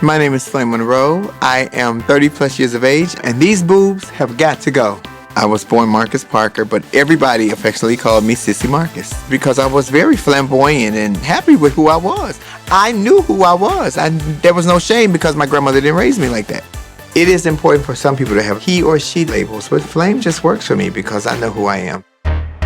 My name is Flame Monroe. I am 30 plus years of age, and these boobs have got to go. I was born Marcus Parker, but everybody affectionately called me Sissy Marcus because I was very flamboyant and happy with who I was. I knew who I was. There was no shame because my grandmother didn't raise me like that. It is important for some people to have he or she labels, but Flame just works for me because I know who I am.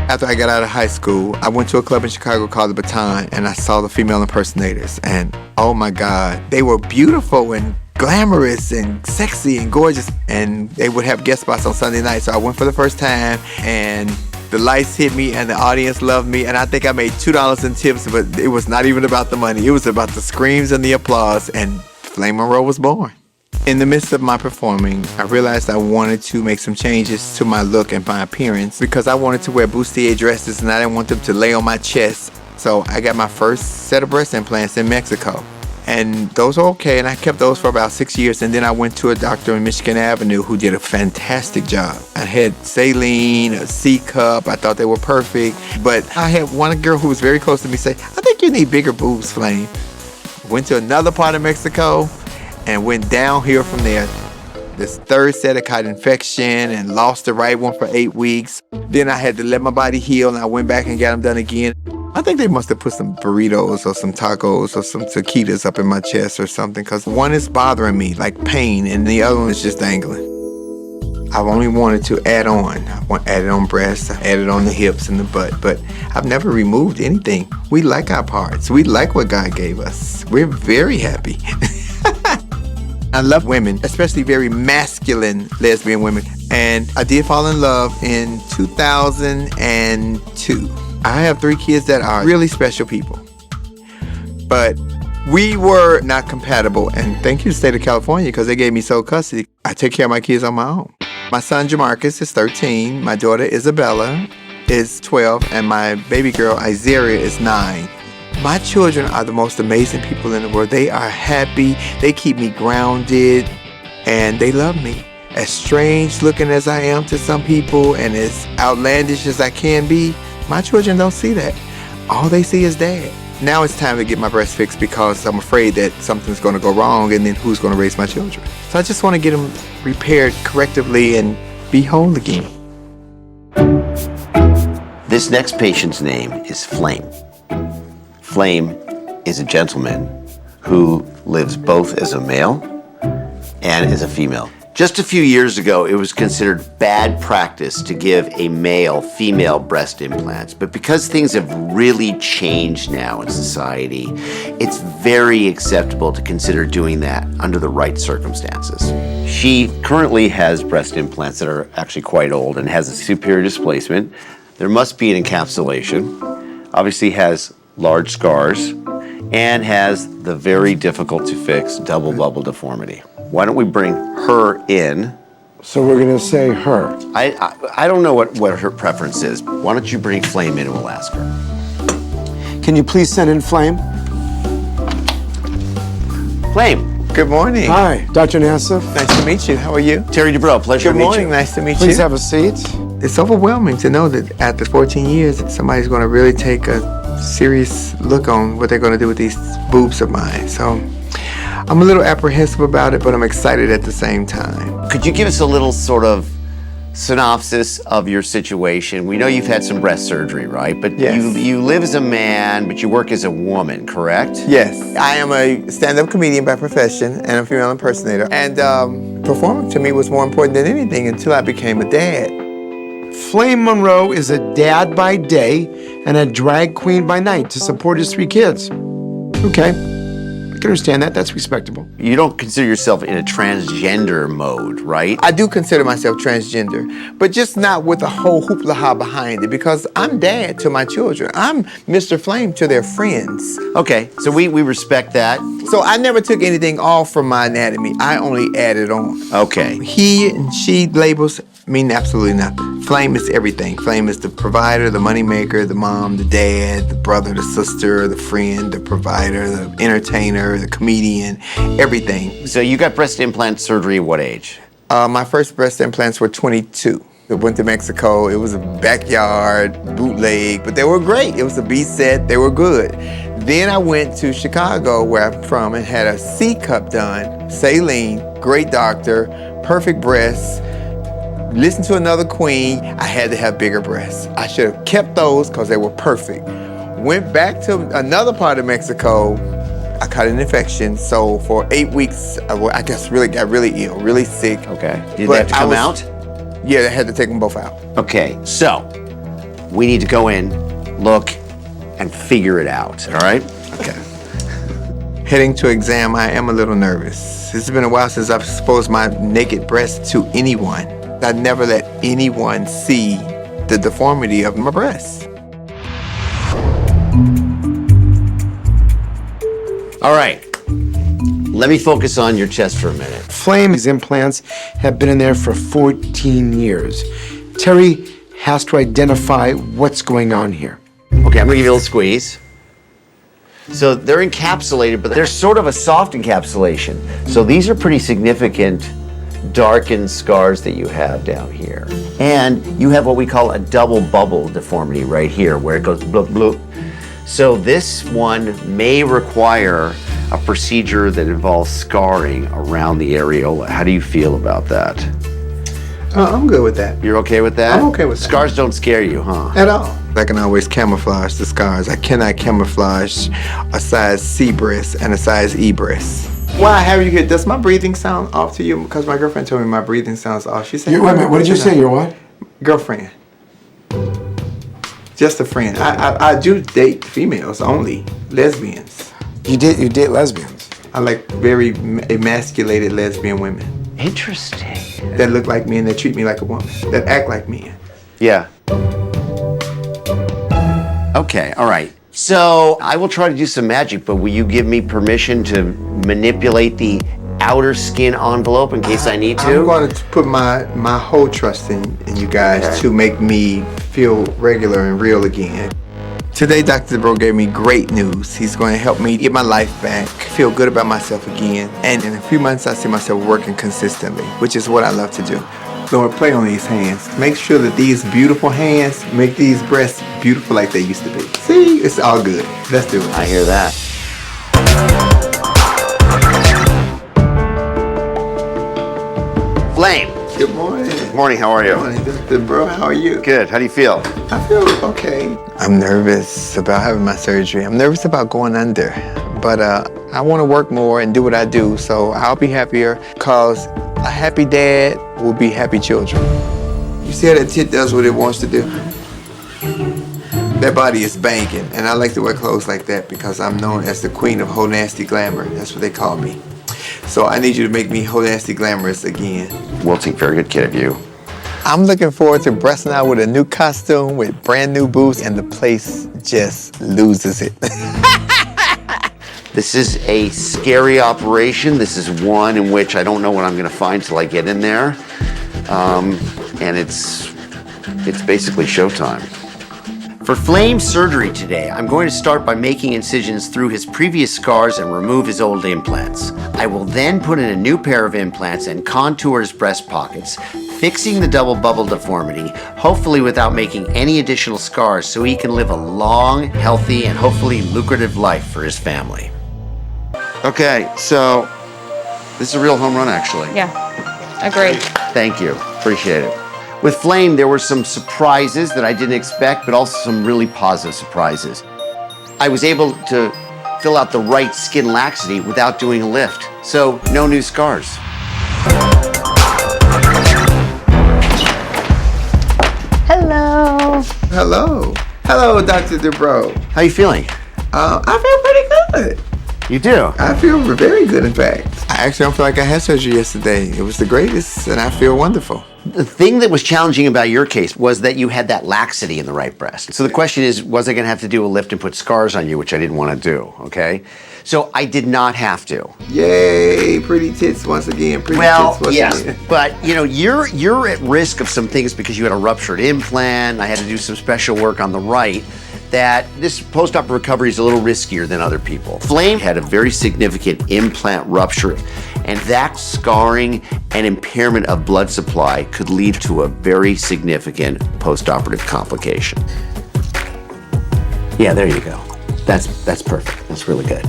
After I got out of high school, I went to a club in Chicago called the Baton, and I saw the female impersonators, and oh my God, they were beautiful and glamorous and sexy and gorgeous, and they would have guest spots on Sunday night. So I went for the first time, and the lights hit me, and the audience loved me, and I think I made $2 in tips, but it was not even about the money. It was about the screams and the applause, and Flame Monroe was born. In the midst of my performing, I realized I wanted to make some changes to my look and my appearance because I wanted to wear bustier dresses and I didn't want them to lay on my chest. So I got my first set of breast implants in Mexico. And those are okay, and I kept those for about 6 years, and then I went to a doctor in Michigan Avenue who did a fantastic job. I had saline, a C-cup, I thought they were perfect, but I had one girl who was very close to me say, I think you need bigger boobs, Flame. Went to another part of Mexico, and went downhill from there. This third set I caught infection and lost the right one for 8 weeks. Then I had to let my body heal, and I went back and got them done again. I think they must have put some burritos or some tacos or some taquitos up in my chest or something, because one is bothering me, like pain, and the other one is just dangling. I've only wanted to add on. I added on breasts, I added on the hips and the butt, but I've never removed anything. We like our parts. We like what God gave us. We're very happy. I love women, especially very masculine lesbian women. And I did fall in love in 2002. I have 3 kids that are really special people. But we were not compatible. And thank you to the state of California because they gave me sole custody. I take care of my kids on my own. My son Jamarcus is 13. My daughter Isabella is 12. And my baby girl Isaiah is 9. My children are the most amazing people in the world. They are happy, they keep me grounded, and they love me. As strange looking as I am to some people and as outlandish as I can be, my children don't see that. All they see is Dad. Now it's time to get my breast fixed because I'm afraid that something's going to go wrong, and then who's going to raise my children? So I just want to get them repaired correctively and be whole again. This next patient's name is Flame. Flame is a gentleman who lives both as a male and as a female. Just a few years ago, it was considered bad practice to give a male female breast implants. But because things have really changed now in society, it's very acceptable to consider doing that under the right circumstances. She currently has breast implants that are actually quite old and has a superior displacement. There must be an encapsulation. Obviously has large scars, and has the very difficult to fix double bubble deformity. Why don't we bring her in? So we're gonna say her. I don't know what her preference is. Why don't you bring Flame in and we'll ask her. Can you please send in Flame? Flame. Good morning. Hi, Dr. Nassif. Nice to meet you. How are you? Terry Dubrow, pleasure to meet you. Good morning, nice to meet you. Please have a seat. It's overwhelming to know that after 14 years, somebody's going to really take a serious look on what they're going to do with these boobs of mine. So I'm a little apprehensive about it, but I'm excited at the same time. Could you give us a little sort of synopsis of your situation? We know you've had some breast surgery, right? But yes. you live as a man, but you work as a woman, correct? Yes. I am a stand-up comedian by profession and a female impersonator. And performing to me was more important than anything until I became a dad. Flame Monroe is a dad by day and a drag queen by night to support his 3 kids. Okay, I can understand that. That's respectable. You don't consider yourself in a transgender mode, right? I do consider myself transgender, but just not with a whole hoopla-ha behind it, because I'm dad to my children. I'm Mr. Flame to their friends. Okay, so we respect that. So I never took anything off from my anatomy. I only added on. Okay. He and she labels mean absolutely nothing. Flame is everything. Flame is the provider, the moneymaker, the mom, the dad, the brother, the sister, the friend, the provider, the entertainer, the comedian, everything. So you got breast implant surgery at what age? My first breast implants were 22. I went to Mexico. It was a backyard bootleg, but they were great. It was a B set. They were good. Then I went to Chicago, where I'm from, and had a C cup done. Saline, great doctor, perfect breasts. Listen to another queen. I had to have bigger breasts. I should have kept those because they were perfect. Went back to another part of Mexico. I caught an infection, so for 8 weeks, I just really got really ill, really sick. Okay. Did they have to come out? Yeah, they had to take them both out. Okay, so we need to go in, look, and figure it out, all right? Okay. Heading to exam, I am a little nervous. It's been a while since I've exposed my naked breast to anyone. I never let anyone see the deformity of my breasts. All right, let me focus on your chest for a minute. Flame's implants have been in there for 14 years. Terry has to identify what's going on here. Okay, I'm gonna give you a little squeeze. So they're encapsulated, but they're sort of a soft encapsulation. So these are pretty significant darkened scars that you have down here. And you have what we call a double bubble deformity right here, where it goes bloop, bloop. So this one may require a procedure that involves scarring around the areola. How do you feel about that? I'm good with that. You're okay with that? I'm okay with that. Scars don't scare you, huh? At all. I can always camouflage the scars. I cannot camouflage a size C breast and a size E breast. Why? How are you good? Does my breathing sound off to you? Because my girlfriend told me my breathing sounds off. She said, Wait a minute, what did you say? Your what? Girlfriend. Just a friend. I do date females only, lesbians. You date lesbians? I like very emasculated lesbian women Interesting. that look like men, that treat me like a woman, that act like men. Yeah. Okay, all right. So I will try to do some magic, but will you give me permission to manipulate the outer skin envelope in case I need to? I'm going to put my whole trust in you guys to make me feel regular and real again. Today, Dr. Dubrow gave me great news. He's going to help me get my life back, feel good about myself again, and in a few months, I see myself working consistently, which is what I love to do. Lord, play on these hands. Make sure that these beautiful hands make these breasts beautiful like they used to be. See, it's all good. Let's do it. I hear that. Flame. Good morning. Good morning, how are you? Good morning, Dr. Dubrow. How are you? Good, how do you feel? I feel okay. I'm nervous about having my surgery. I'm nervous about going under, but I want to work more and do what I do, so I'll be happier because a happy dad will be happy children. You see how that tit does what it wants to do? That body is banging, and I like to wear clothes like that because I'm known as the queen of whole nasty glamour. That's what they call me. So I need you to make me whole nasty glamorous again. We'll take very good care of you. I'm looking forward to breasting out with a new costume with brand new boots, and the place just loses it. This is a scary operation. This is one in which I don't know what I'm gonna find till I get in there. And it's basically showtime. For Flame's surgery today, I'm going to start by making incisions through his previous scars and remove his old implants. I will then put in a new pair of implants and contour his breast pockets, fixing the double bubble deformity, hopefully without making any additional scars, so he can live a long, healthy, and hopefully lucrative life for his family. Okay, so this is a real home run, actually. Yeah, agreed. Thank you, appreciate it. With Flame, there were some surprises that I didn't expect, but also some really positive surprises. I was able to fill out the right skin laxity without doing a lift, so no new scars. Hello. Hello. Hello, Dr. Dubrow. How you feeling? I feel pretty good. You do? I feel very good, in fact. I actually don't feel like I had surgery yesterday. It was the greatest, and I feel wonderful. The thing that was challenging about your case was that you had that laxity in the right breast. So the question is, was I gonna have to do a lift and put scars on you, which I didn't wanna do, okay? So I did not have to. Yay, pretty tits once again. Pretty Well, tits once yes, again. but you know, you're at risk of some things because you had a ruptured implant. I had to do some special work on the right. that this post-op recovery is a little riskier than other people. Flame had a very significant implant rupture, and that scarring and impairment of blood supply could lead to a very significant post-operative complication. Yeah, there you go. That's perfect. That's really good.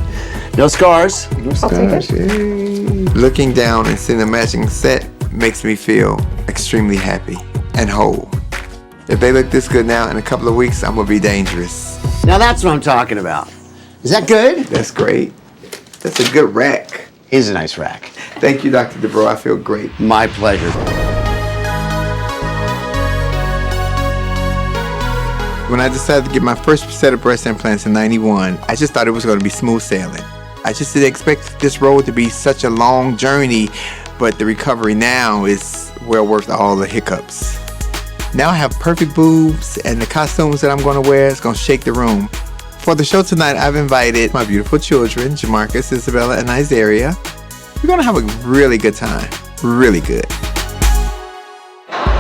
No scars. No scars. Looking down and seeing the matching set makes me feel extremely happy and whole. If they look this good now, in a couple of weeks, I'm gonna be dangerous. Now that's what I'm talking about. Is that good? That's great. That's a good rack. Here's a nice rack. Thank you, Dr. Dubrow. I feel great. My pleasure. When I decided to get my first set of breast implants in '91, I just thought it was gonna be smooth sailing. I just didn't expect this road to be such a long journey, but the recovery now is well worth all the hiccups. Now I have perfect boobs, and the costumes that I'm going to wear is going to shake the room. For the show tonight, I've invited my beautiful children, Jamarcus, Isabella, and Isaiah. We're going to have a really good time. Really good.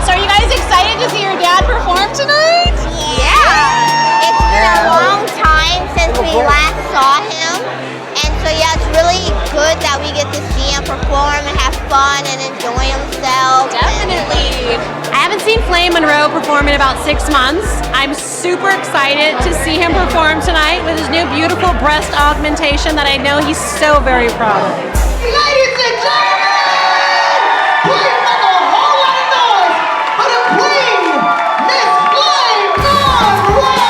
So are you guys excited to see your dad perform tonight? Yeah. It's been a long time since we last saw him. And so yeah, it's really good that we get to see him perform and have fun and enjoy himself. Definitely. I haven't seen Flame Monroe perform in about 6 months. I'm super excited to see him perform tonight with his new beautiful breast augmentation that I know he's so very proud of. Ladies and gentlemen, please make a whole lot of noise for the queen, Miss Flame Monroe!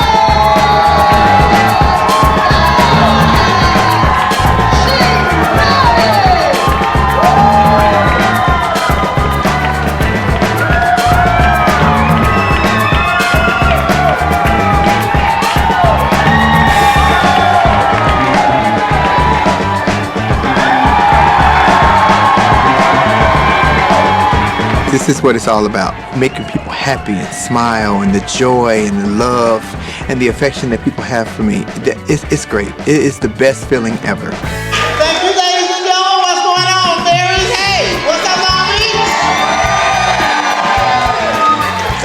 This is what it's all about. Making people happy and smile, and the joy and the love and the affection that people have for me. It's great. It is the best feeling ever. Thank you, ladies and gentlemen. What's going on, Barry? Hey, what's up, Long Beach?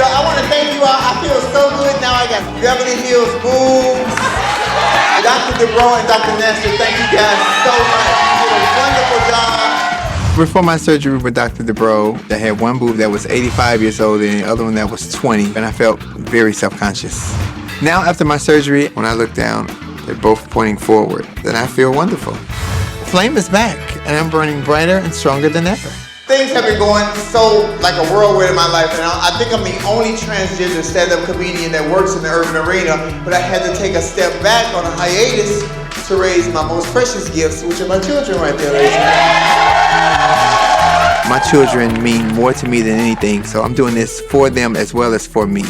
So I want to thank you all. I feel so good now. I got Beverly Hills boobs. Dr. Dubrow and Dr. Nassif, thank you guys so much. You did a wonderful job. Before my surgery with Dr. Dubrow, I had one boob that was 85 years old and the other one that was 20, and I felt very self-conscious. Now, after my surgery, when I look down, they're both pointing forward, and I feel wonderful. Flame is back, and I'm burning brighter and stronger than ever. Things have been going so like a whirlwind in my life, and I think I'm the only transgender stand-up comedian that works in the urban arena, but I had to take a step back on a hiatus to raise my most precious gifts, which are my children right there, ladies and gentlemen. My children mean more to me than anything, so I'm doing this for them as well as for me.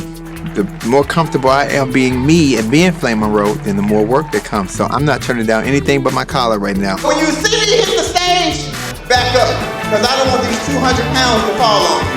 The more comfortable I am being me and being Flame Monroe, then the more work that comes. So I'm not turning down anything but my collar right now. When you see me hit the stage, back up, because I don't want these 200 pounds to fall on me.